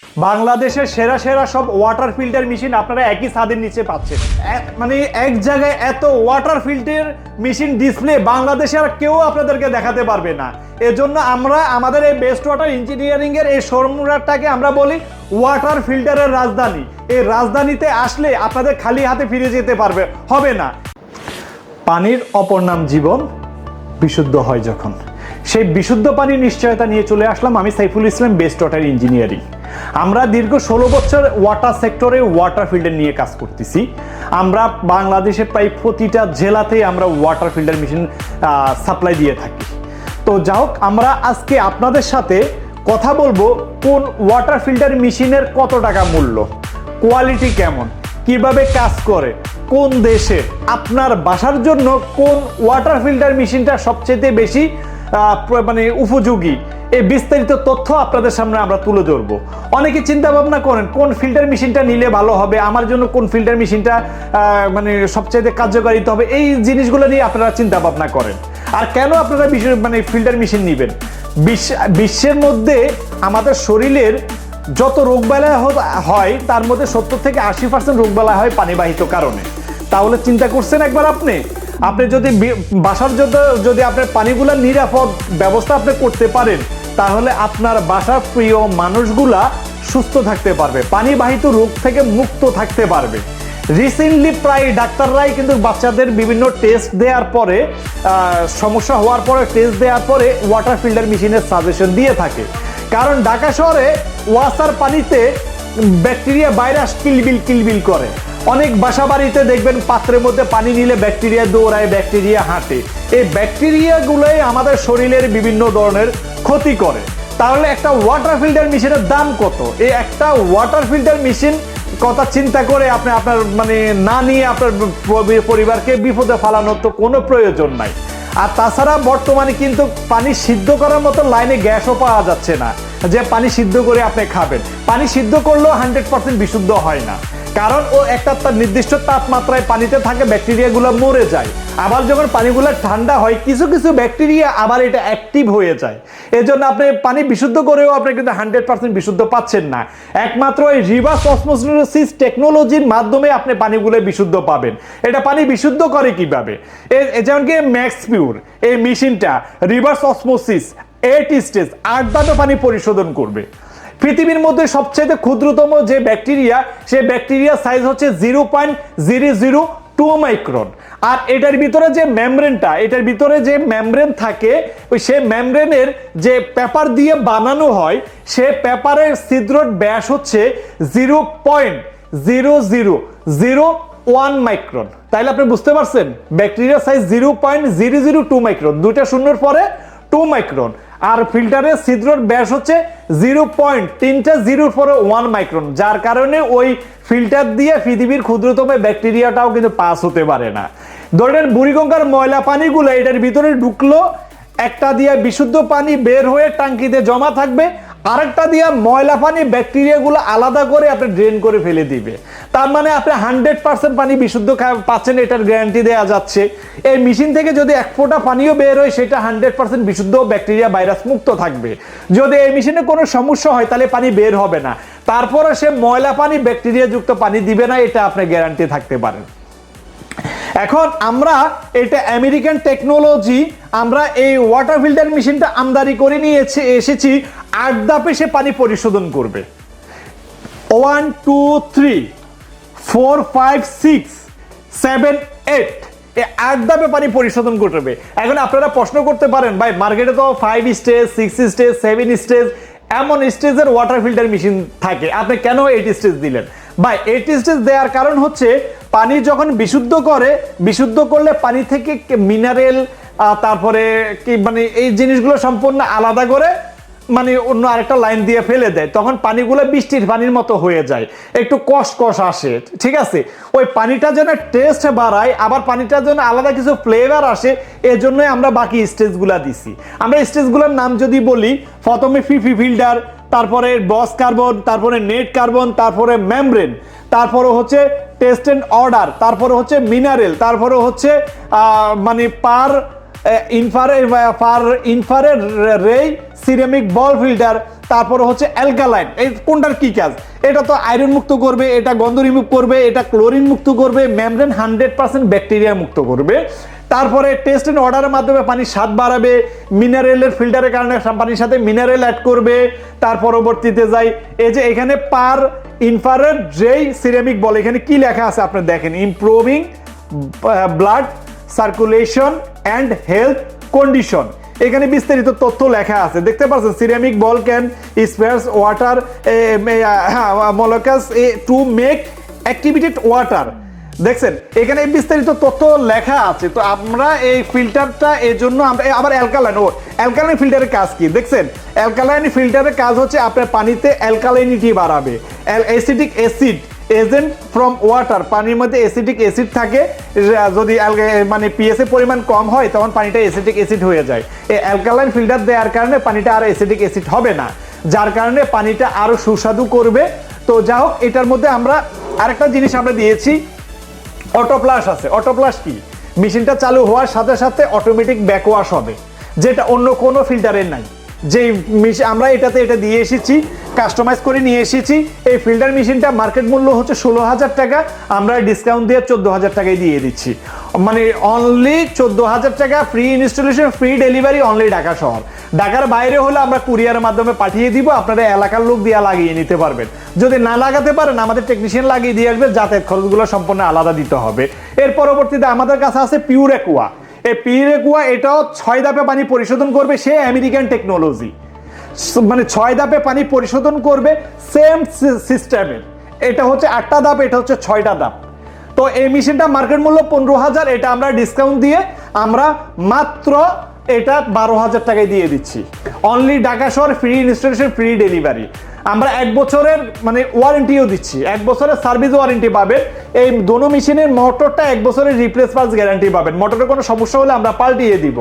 বাংলাদেশের সেরা সেরা সব ওয়াটার ফিল্টার মেশিন আপনারা একই ছাদের নিচে পাচ্ছেন। মানে এক জায়গায় এত ওয়াটার ফিল্টার মেশিন ডিসপ্লে বাংলাদেশে আর কেউ আপনাদেরকে দেখাতে পারবে না। এজন্য আমরা আমাদের এই বেস্ট ওয়াটার ইঞ্জিনিয়ারিং এর এই শোরুমটাকে আমরা বলি ওয়াটার ফিল্টারের রাজধানী। এই রাজধানীতে আসলে আপনাদের খালি হাতে ফিরে যেতে হবে না। পানির অপর নাম জীবন, বিশুদ্ধ হয় যখন। সেই বিশুদ্ধ পানির নিশ্চয়তা নিয়ে চলে আসলাম আমি Saiful Islam, best water engineering. আমরা দীর্ঘ 16 বছর ওয়াটার সেক্টরে ওয়াটার ফিল্টার নিয়ে কাজ করতেছি। আমরা বাংলাদেশে প্রায় প্রতিটা জেলাতেই আমরা ওয়াটার ফিল্টার মেশিন সাপ্লাই দিয়ে থাকি। তো যাই হোক, আমরা আজকে আপনাদের সাথে কথা বলবো কোন ওয়াটার ফিল্টার মেশিনের কত টাকা মূল্য, কোয়ালিটি কেমন, কিভাবে কাজ করে, কোন দেশে, আপনার বাসার জন্য কোন ওয়াটার ফিল্টার মেশিনটা সবচেয়ে বেশি মানে উপযোগী, এই বিস্তারিত তথ্য আপনাদের সামনে আমরা তুলে ধরবো। অনেকে চিন্তা ভাবনা করেন কোন ফিল্টার মেশিনটা নিলে ভালো হবে, আমার জন্য কোন ফিল্টার মেশিনটা মানে সবচেয়ে কার্যকারিতা হবে, এই জিনিসগুলো নিয়ে আপনারা চিন্তা ভাবনা করেন। আর কেন আপনারা মানে ফিল্টার মেশিন নেবেন? বিশ্বের মধ্যে আমাদের শরীরের যত রোগবালাই হয় তার মধ্যে 70 থেকে 80% রোগবালাই হয় পানিবাহিত কারণে। তাহলে চিন্তা করছেন একবার আপনি যদি বাসার জন্য যদি আপনার পানিগুলোর নিরাপদ ব্যবস্থা আপনি করতে পারেন, তাহলে আপনার বাসার প্রিয় মানুষগুলা সুস্থ থাকতে পারবে, পানিবাহিত রোগ থেকে মুক্ত থাকতে পারবে। রিসেন্টলি প্রায় ডাক্তাররাই কিন্তু বাচ্চাদের বিভিন্ন টেস্ট দেওয়ার পরে, সমস্যা হওয়ার পরে টেস্ট দেওয়ার পরে ওয়াটার ফিল্টার মেশিনের সাজেশন দিয়ে থাকে। কারণ ঢাকা শহরে ওয়াসার পানিতে ব্যাকটেরিয়া ভাইরাস কিলবিল করে। অনেক বাসা বাড়িতে দেখবেন পাত্রের মধ্যে পানি নিলে ব্যাকটেরিয়া দৌড়ায়, ব্যাকটেরিয়া হাঁটে। এই ব্যাকটেরিয়াগুলোই আমাদের শরীরের বিভিন্ন ধরনের ক্ষতি করে। তাহলে একটা ওয়াটার ফিল্টার মেশিনের দাম কত? এই একটা ওয়াটার ফিল্টার মেশিন কথা চিন্তা করে আপনি আপনার মানে না নিয়ে আপনার পরিবারকে বিপদে ফেলানোর তো কোনো প্রয়োজন নাই। আর তাছাড়া বর্তমানে কিন্তু পানি সিদ্ধ করার মতো লাইনে গ্যাসও পাওয়া যাচ্ছে না যে পানি সিদ্ধ করে আপনি খাবেন। পানি সিদ্ধ করলেও 100% বিশুদ্ধ হয় না, কারণ ও একটা তার নির্দিষ্ট তাপমাত্রায় পানিতে থাকে, ব্যাকটেরিয়াগুলো মরে যায়। আবার যখন পানিগুলো ঠান্ডা হয় কিছু কিছু ব্যাকটেরিয়া আবার এটা অ্যাক্টিভ হয়ে যায়। এজন্য আপনি পানি বিশুদ্ধ করেও আপনি কিন্তু 100% বিশুদ্ধ পাচ্ছেন না। একমাত্র এই রিভার্স অসমোসিস টেকনোলজির মাধ্যমে আপনি পানিগুলো বিশুদ্ধ পাবেন। এটা পানি বিশুদ্ধ করে কিভাবে? যেমন কি ম্যাক্স পিওর এই মেশিনটা রিভার্স অসমোসিস 8 স্টেজ 8 ধাপে পানি পরিশোধন করবে। পৃথিবীর মধ্যে সবচেয়ে ক্ষুদ্রতম যে ব্যাকটেরিয়া, সেই ব্যাকটেরিয়া সাইজ হচ্ছে 0.002 মাইক্রন। আর এটার ভিতরে যে মেমব্রেনটা, এটার ভিতরে যে মেমব্রেন থাকে, ওই সে মেমব্রেনের যে পেপার দিয়ে বানানো হয়, সে পেপারের ছিদ্রর ব্যাস হচ্ছে 0.0001 মাইক্রন। তাইলে আপনি বুঝতে পারছেন ব্যাকটেরিয়া সাইজ 0.002 মাইক্রন, দুইটা শূন্যর পরে 2 মাইক্রন। আর ফিল্টারের ছিদ্রর ব্যাস হচ্ছে 0.301 মাইক্রন, যার কারণে ওই ফিল্টার দিয়ে পৃথিবীর ক্ষুদ্রতম ব্যাকটেরিয়াটাও কিন্তু পাস হতে পারে না। ধরেন বুড়িগঙ্গার ময়লা পানিগুলো এটার ভিতরে ঢুকলো, একটা দিয়ে বিশুদ্ধ পানি বের হয়ে টাঙ্কিতে জমা থাকবে, আরেকটা দিয়ে ময়লা পানি ব্যাকটেরিয়াগুলো আলাদা করে আপনি ড্রেন করে ফেলে দিবে। তার মানে আপনি 100% পানি বিশুদ্ধ পাচ্ছেন, এটার গ্যারান্টি দেওয়া যাচ্ছে। এই মেশিন থেকে যদি এক ফোঁটা পানিও বের হয় সেটা 100% বিশুদ্ধ, ব্যাকটেরিয়া ভাইরাস মুক্ত থাকবে। যদি এই মেশিনে কোনো সমস্যা হয় তাহলে পানি বের হবে না, তারপরে সে ময়লা পানি ব্যাকটেরিয়া যুক্ত পানি দিবে না, এটা আপনি গ্যারান্টি থাকতে পারেন। এখন আমরা এটা আমেরিকান টেকনোলজি, আমরা এই ওয়াটার ফিল্টার মেশিনটা আমদানি করে নিয়ে এসেছি। 8 ধাপে সে পানি পরিশোধন করবে। 1 2 3 4 5 6 7 8 এই 8 ধাপে পানি পরিশোধন করবে। এখন আপনারা প্রশ্ন করতে পারেন, ভাই মার্কেটে তো 5 স্টেজ 6 স্টেজ 7 স্টেজ এমন স্টেজের ওয়াটার ফিল্টার মেশিন থাকে, আপনি কেন 8 স্টেজ দিলেন? ভাই 8 স্টেজ দেওয়ার কারণ হচ্ছে পানি যখন বিশুদ্ধ করলে পানি থেকে মিনারেল তারপরে কি মানে এই জিনিসগুলো সম্পূর্ণ আলাদা করে মানে অন্য আরেকটা লাইন দিয়ে ফেলে দেয়, তখন পানিগুলো বৃষ্টির পানির মতো হয়ে যায়, একটু কষ আসে। ঠিক আছে, ওই পানিটা যেন টেস্ট বাড়ায়, আবার পানিটার জন্য আলাদা কিছু ফ্লেভার আসে, এজন্যই আমরা বাকি স্টেজগুলা দিছি। আমরা স্টেজগুলোর নাম যদি বলি, প্রথমে ফিফি ফিল্টার, তারপরে বস কার্বন, তারপরে নেট কার্বন, তারপরে মেমব্রেন, তারপরে হচ্ছে টেস্ট এন্ড অর্ডার, তারপরে হচ্ছে মিনারেল, তারপরে হচ্ছে মানে পার ইনফ্রারেড রে সিরামিক বল ফিল্টার, তারপরে হচ্ছে অ্যালকালাইন। এই কোনটার কি কাজ? এটা তো আয়রন মুক্ত করবে, এটা গন্ধ রিমুভ করবে, এটা ক্লোরিন মুক্ত করবে, মেমব্রেন 100% ব্যাকটেরিয়া মুক্ত করবে। তারপরে টেস্ট এন্ড অর্ডারের মাধ্যমে পানির স্বাদ বাড়াবে, মিনারেলের ফিল্টারের কারণে পানির সাথে মিনারেল অ্যাড করবে। তার পরবর্তীতে যাই, এই যে এখানে পার ইনফ্রারেড রে সিরামিক বল, এখানে কি লেখা আছে আপনি দেখেন, improving blood circulation and health condition. এখানে বিস্তারিত তথ্য লেখা আছে, দেখতে পাচ্ছেন। Ceramic ball can spares water molecules to make activated water. দেখছেন এখানে বিস্তারিত তথ্য লেখা আছে। তো আমরা এই ফিল্টারটা এই জন্য আমরা আবার অ্যালকালাইন ফিল্টারের কাজ কি দেখছেন? অ্যালকালাইন ফিল্টারের কাজ হচ্ছে আপনার পানিতে অ্যালকালাইনিটি বাড়াবে। Acidic acid agent from water, পানির মধ্যে অ্যাসিডিক অ্যাসিড থাকে, যদি মানে পিএস এর পরিমাণ কম হয় তখন পানিটা অ্যাসিডিক অ্যাসিড হয়ে যায়। এই অ্যালকালাইন ফিল্টার দেওয়ার কারণে পানিটা আর অ্যাসিডিক অ্যাসিড হবে না, যার কারণে পানিটা আরো সুস্বাদু করবে। তো যা হোক, এটার মধ্যে আমরা আরেকটা জিনিস আমরা দিয়েছি, অটোপ্লাস আছে। অটোপ্লাস কি? মেশিনটা চালু হওয়ার সাথে সাথে অটোমেটিক ব্যাকওয়াশ হবে, যেটা অন্য কোনো ফিল্টারের নাই। যে আমরা এটাতে এটা দিয়ে এসেছি, কাস্টমাইজ করে নিয়ে এসেছি। এই ফিল্টার মেশিনটা মার্কেট মূল্য হচ্ছে 16,000 টাকা, আমরা ডিসকাউন্ট দিয়ে 14,000 টাকায় দিয়ে দিচ্ছি। মানে অনলি 14,000 টাকা, free installation, free delivery, only Dhaka শহর। ঢাকার বাইরে হলে আমরা কুরিয়ারের মাধ্যমে পাঠিয়ে দিব, আপনারা এলাকার লোক দিয়ে লাগিয়ে নিতে পারবেন। যদি না লাগাতে পারেন, আমাদের টেকনিশিয়ান লাগিয়ে দিয়ে আসবে, যাতায়াত খরচগুলো সম্পূর্ণ আলাদা দিতে হবে। এর পরবর্তীতে আমাদের কাছে আছে পিউর অ্যাকুয়া। এই পিউর অ্যাকুয়া এটাও 6 ধাপে পানি পরিশোধন করবে, সে আমেরিকান টেকনোলজি। মানে 6 ধাপে পানি পরিশোধন করবে, সেম সিস্টেমের। এটা হচ্ছে 8টা ধাপ, এটা হচ্ছে 6টা ধাপ। তো এই মেশিনটা মার্কেট মূল্য 15,000, এটা আমরা ডিসকাউন্ট দিয়ে আমরা মাত্র এটা 12,000 টাকায় দিয়ে দিচ্ছি। অনলি ঢাকা শহর, ফ্রি ইনস্টলেশন, ফ্রি ডেলিভারি। আমরা 1 বছরের মানে ওয়ারেন্টিও দিচ্ছি, 1 বছরের সার্ভিস ওয়ারেন্টি পাবেন। এই দোনো মেশিনের মোটরটা 1 বছরের রিপ্লেস পার্টস গ্যারান্টি পাবেন। মোটরের কোনো সমস্যা হলে আমরা পাল্টিয়ে দিব।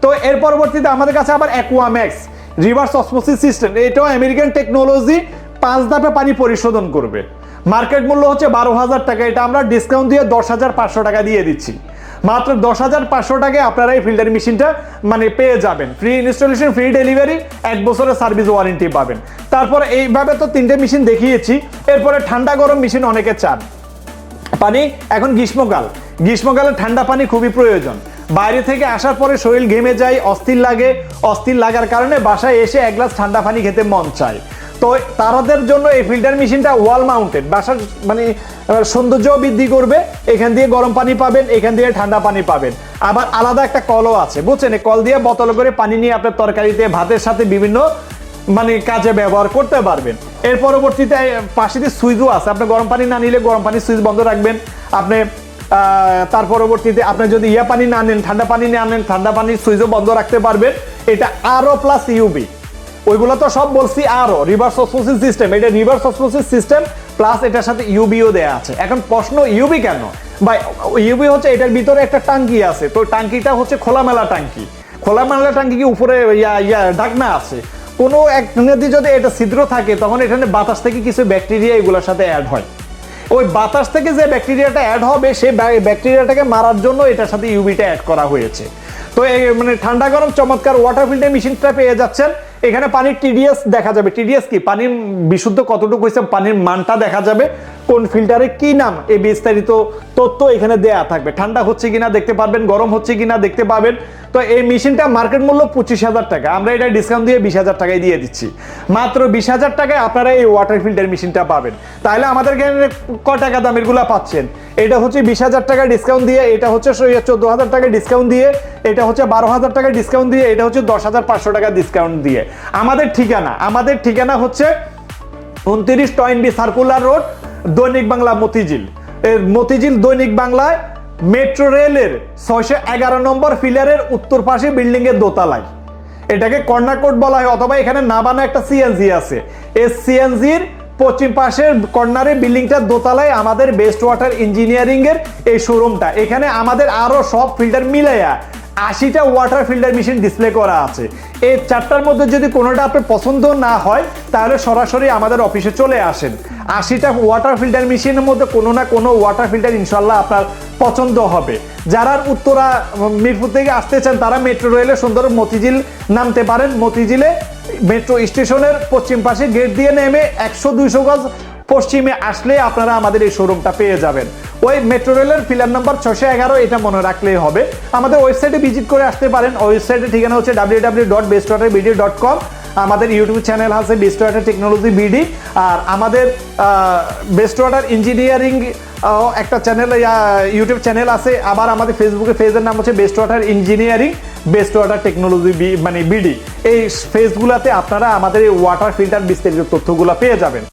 তো এর পরবর্তীতে আমাদের কাছে আবার অ্যাকুয়াম্যাক্স রিভার্স অসমোসিস সিস্টেম, এটাও আমেরিকান টেকনোলজি, 5 ধাপে পানি পরিশোধন করবে। মার্কেট মূল্য হচ্ছে 12,000 টাকা, এটা আমরা ডিসকাউন্ট দিয়ে 10,500 টাকা দিয়ে দিচ্ছি। মাত্র 10,500 টাকায় আপনারা এই ফিল্টার মেশিনটা মানে পেয়ে যাবেন। ফ্রি ইনস্টলেশন, ফ্রি ডেলিভারি, 1 বছরের সার্ভিস ওয়ারেন্টি পাবেন। তারপরে এইভাবে তো 3টে মেশিন দেখিয়েছি। এরপরে ঠান্ডা গরম মেশিন অনেকে চান। পানি এখন গ্রীষ্মকালে ঠান্ডা পানি খুবই প্রয়োজন। বাইরে থেকে আসার পরে শরীর ঘেমে যায়, অস্থির লাগে, অস্থির লাগার কারণে বাসায় এসে 1 গ্লাস ঠান্ডা পানি খেতে মন চায়। তো তাদের জন্য এই ফিল্টার মেশিনটা ওয়াল মাউন্টেড, বাসার মানে সৌন্দর্য বৃদ্ধি করবে। এখান দিয়ে গরম পানি পাবেন, এখান দিয়ে ঠান্ডা পানি পাবেন। আবার আলাদা একটা কলও আছে, বুঝছেন? কল দিয়ে বোতল করে পানি নিয়ে আপনার তরকারিতে, ভাতের সাথে বিভিন্ন মানে কাজে ব্যবহার করতে পারবেন। এর পরবর্তীতে পাশে দিয়ে সুইচও আছে, আপনি গরম পানি না নিলে গরম পানি সুইচ বন্ধ রাখবেন আপনি। তার পরবর্তীতে আপনি যদি পানি না নেন, ঠান্ডা পানি না নেন, ঠান্ডা পানির সুইচও বন্ধ রাখতে পারবেন। এটা আরও প্লাস ইউবি, ওইগুলো তো সব বলছি। আরও রিভার্স অসমোসিস সিস্টেম, এটা রিভার্স অসমোসিস সিস্টেম প্লাস এটার সাথে ইউবিও দেয়া আছে। এখন প্রশ্ন, ইউবি কেন ভাই? ইউবি হচ্ছে এটার ভিতরে একটা টাঙ্কি আছে, তো টাঙ্কিটা হচ্ছে খোলামেলা টাঙ্কি। খোলামেলা টাঙ্কি কি উপরে ঢাকনা আছে? কোনো এক যদি এটা ছিদ্র থাকে, তখন এখানে বাতাস থেকে কিছু ব্যাকটেরিয়া এগুলোর সাথে অ্যাড হয়। ওই বাতাস থেকে যে ব্যাকটেরিয়াটা অ্যাড হবে, সেই ব্যাকটেরিয়াটাকে মারার জন্য এটার সাথে ইউবিটা অ্যাড করা হয়েছে। তো এই মানে ঠান্ডা গরম চমৎকার ওয়াটার ফিল্টার মেশিনটা পেয়ে যাচ্ছেন। এখানে পানির টিডিএস দেখা যাবে। টিডিএস কি? পানির বিশুদ্ধ কতটুকু হয়েছে, পানির মানটা দেখা যাবে। কোন ফিল্টারে কি নাম, এই বিস্তারিত তথ্য এখানে দেয়া থাকবে। ঠান্ডা হচ্ছে কিনা দেখতে পারবেন, গরম হচ্ছে কিনা দেখতে পাবেন। তো এই মেশিনটা মার্কেট মূল্য 25,000 টাকা, আমরা এটা ডিসকাউন্ট দিয়ে 20,000 টাকায় দিয়ে দিচ্ছি। মাত্র 20,000 টাকায় আপনারা এই ওয়াটার ফিল্টার মেশিনটা পাবেন। তাহলে আমাদের ক টাকা দামের গুলা পাচ্ছেন? এটা হচ্ছে 20,000 টাকা ডিসকাউন্ট দিয়ে, এটা হচ্ছে 14,000 টাকা ডিসকাউন্ট দিয়ে, এটা হচ্ছে 12,000 টাকা ডিসকাউন্ট দিয়ে, এটা হচ্ছে 10,500 টাকা ডিসকাউন্ট দিয়ে। আমাদের ঠিকানা হচ্ছে 29 টয়েনবি সার্কুলার রোড, দৈনিক বাংলা, মতিঝিল দৈনিক বাংলায় মেট্রো রেলের 611 নম্বর ফিলারের উত্তর পাশে বিল্ডিং এর দোতলায়। এটাকে কর্নার কোড বলা হয়, অথবা এখানে নাবানা একটা সিএনজি আছে। এই সিএনজির পশ্চিম পাশের কর্নারে বিল্ডিংটার দোতলায় আমাদের বেস্ট ওয়াটার ইঞ্জিনিয়ারিং এর এই শোরুমটা। এখানে আমাদের আরো সব ফিল্টার মিলাইয়া 80টা ওয়াটার ফিল্টার মেশিন ডিসপ্লে করা আছে। এই 4টার মধ্যে যদি কোনোটা আপনার পছন্দ না হয় তাহলে সরাসরি আমাদের অফিসে চলে আসেন। 80টা ওয়াটার ফিল্টার মেশিনের মধ্যে কোনো না কোনো ওয়াটার ফিল্টার ইনশাল্লাহ আপনার পছন্দ হবে। যারা উত্তরা মিরপুর থেকে আসতে চান তারা মেট্রো রেলে সুন্দর মতিঝিল নামতে পারেন। মতিঝিলে মেট্রো স্টেশনের পশ্চিম পাশে গেট দিয়ে নেমে 100-200 গজ পশ্চিমে আসলে আপনারা আমাদের এই শোরুমটা পেয়ে যাবেন। ওই মেট্রো রেলের পিলার নাম্বার 611, এটা মনে রাখলেই হবে। আমাদের ওয়েবসাইটে ভিজিট করে আসতে পারেন। ওয়েবসাইটের ঠিকানা হচ্ছে www.bestwaterbd.com। আমাদের ইউটিউব চ্যানেল আছে বেস্ট ওয়াটার টেকনোলজি বিডি, আর আমাদের বেস্ট ওয়াটার ইঞ্জিনিয়ারিং একটা চ্যানেল ইউটিউব চ্যানেল আছে। আবার আমাদের ফেসবুকে পেজের নাম হচ্ছে best water engineering best water technology BD. এই ফেসগুলোতে আপনারা আমাদের এই ওয়াটার ফিল্টার বিস্তারিত তথ্যগুলো পেয়ে যাবেন।